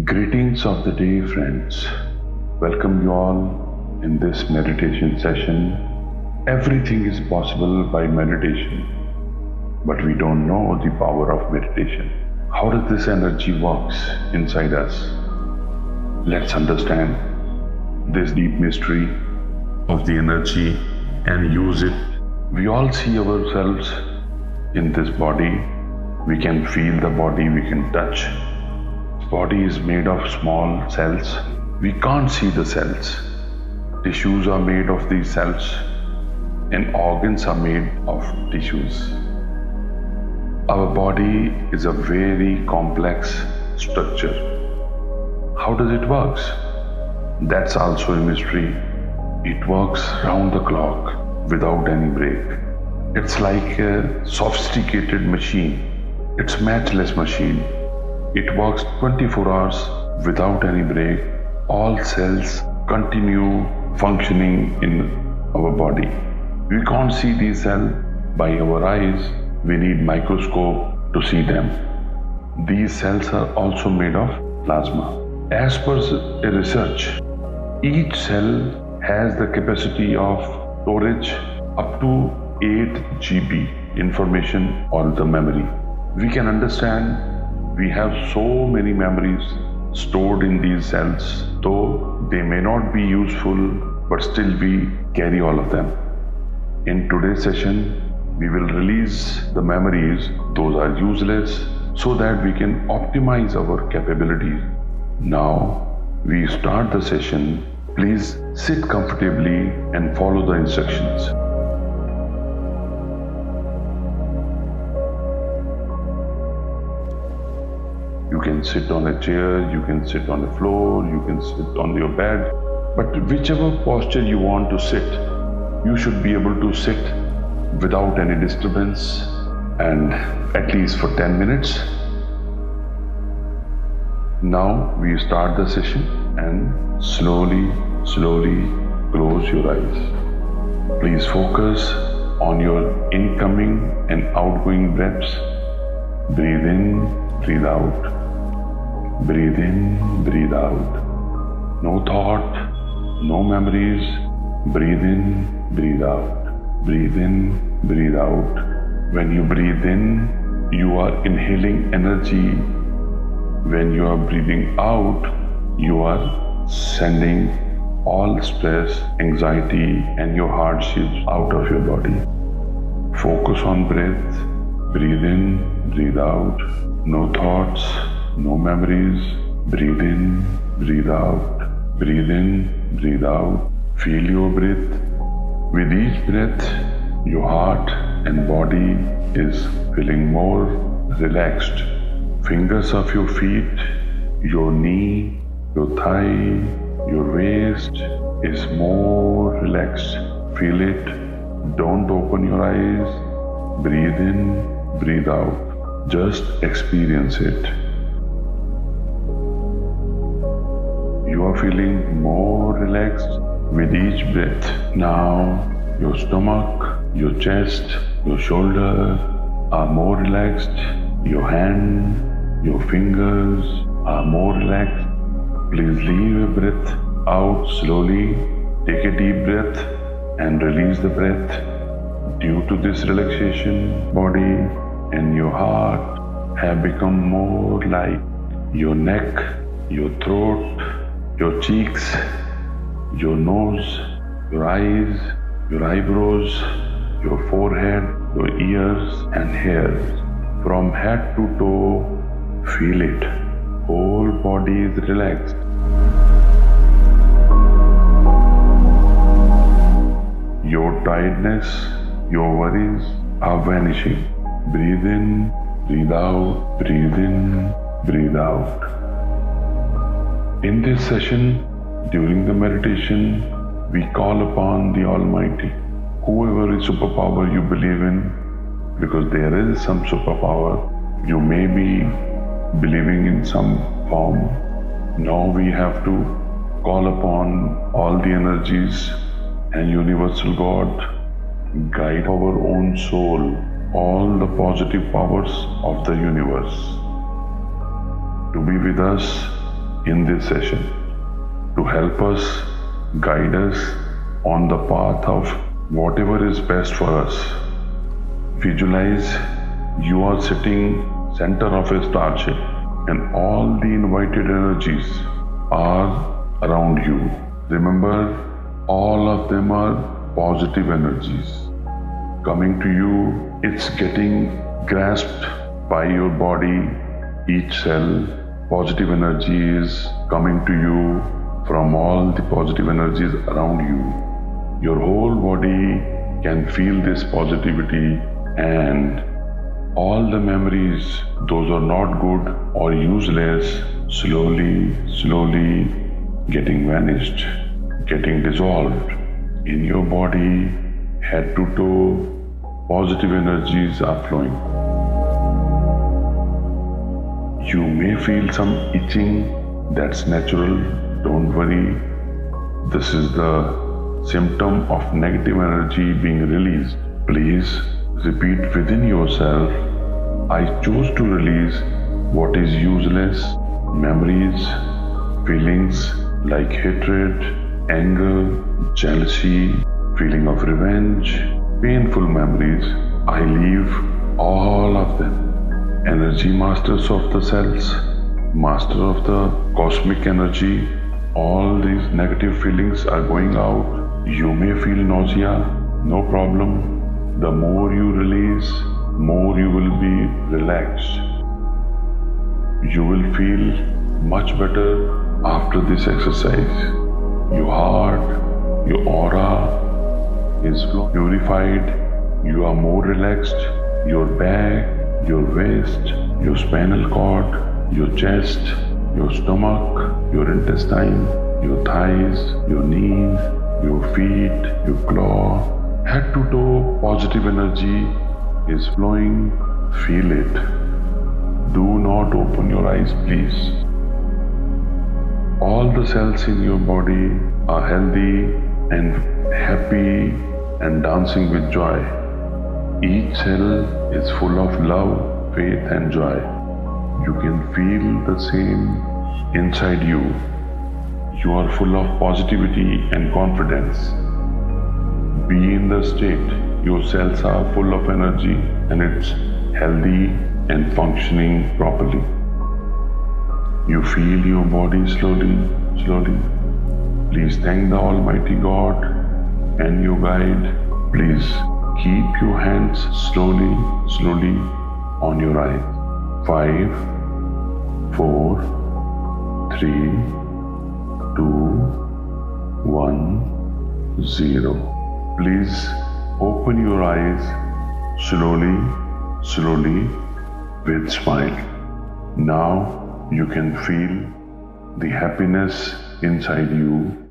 Greetings of the day, friends. Welcome you all in this meditation session. Everything is possible by meditation, but we don't know the power of meditation. How does this energy works inside us? Let's understand this deep mystery of the energy and use it. We all see ourselves in this body. We can feel the body, we can touch. Body is made of small cells. We can't see the cells. Tissues are made of these cells and organs are made of tissues. Our body is a very complex structure. How does it work? That's also a mystery. It works round the clock without any break. It's like a sophisticated machine. It's matchless machine. It works 24 hours without any break. All cells continue functioning in our body. We can't see these cells by our eyes. We need microscope to see them. These cells are also made of plasma. As per research, each cell has the capacity of storage up to 8 GB information or the memory. We can understand we have so many memories stored in these cells, though they may not be useful, but still we carry all of them. In today's session, we will release the memories, those are useless, so that we can optimize our capabilities. Now, we start the session. Please sit comfortably and follow the instructions. You can sit on a chair, you can sit on the floor, you can sit on your bed, but whichever posture you want to sit, you should be able to sit without any disturbance and at least for 10 minutes. Now we start the session and slowly close your eyes. Please focus on your incoming and outgoing breaths. Breathe in, breathe out. Breathe in, breathe out. No thought, no memories. Breathe in, breathe out. Breathe in, breathe out. When you breathe in, you are inhaling energy. When you are breathing out, you are sending all stress, anxiety, and your hardships out of your body. Focus on breath. Breathe in, breathe out. No thoughts, no memories. Breathe in, breathe out. Breathe in, breathe out. Feel your breath. With each breath, your heart and body is feeling more relaxed. Fingers of your feet, your knee, your thigh, your waist is more relaxed. Feel it. Don't open your eyes. Breathe in, breathe out. Just experience it. You are feeling more relaxed with each breath. Now, your stomach, your chest, your shoulder are more relaxed. Your hand, your fingers are more relaxed. Please leave a breath out slowly. Take a deep breath and release the breath. Due to this relaxation, body and your heart have become more light. Your neck, your throat, your cheeks, your nose, your eyes, your eyebrows, your forehead, your ears and hairs. From head to toe, feel it. Whole body is relaxed. Your tiredness, your worries are vanishing. Breathe in, breathe out, breathe in, breathe out. In this session, during the meditation, we call upon the Almighty. Whoever is superpower you believe in, because there is some superpower, you may be believing in some form. Now we have to call upon all the energies and universal God, guide our own soul, all the positive powers of the universe to be with us in this session to help us, guide us on the path of whatever is best for us. Visualize you are sitting center of a starship and all the invited energies are around you. Remember, all of them are positive energies coming to you. It's getting grasped by your body, each cell. Positive energy is coming to you from all the positive energies around you. Your whole body can feel this positivity, and all the memories, those are not good or useless, slowly getting vanished, getting dissolved. In your body, head to toe, positive energies are flowing. You may feel some itching, that's natural, don't worry. This is the symptom of negative energy being released. Please repeat within yourself, I choose to release what is useless, memories, feelings like hatred, anger, jealousy, feeling of revenge, painful memories. I leave all of them. Energy masters of the cells, master of the cosmic energy, all these negative feelings are going out. You may feel nausea, no problem. The more you release, more you will be relaxed. You will feel much better after this exercise. Your heart, your aura is purified. You are more relaxed. Your back, your waist, your spinal cord, your chest, your stomach, your intestine, your thighs, your knees, your feet, your claw, head to toe, positive energy is flowing. Feel it. Do not open your eyes, please. All the cells in your body are healthy and happy and dancing with joy. Each cell is full of love, faith and joy. You can feel the same inside you. You are full of positivity and confidence. Be in the state. Your cells are full of energy and it's healthy and functioning properly. You feel your body slowly. Please thank the Almighty God and your guide. Please keep your hands slowly on your eyes. 5, 4, 3, 2, 1, 0. Please open your eyes slowly with smile. Now you can feel the happiness inside you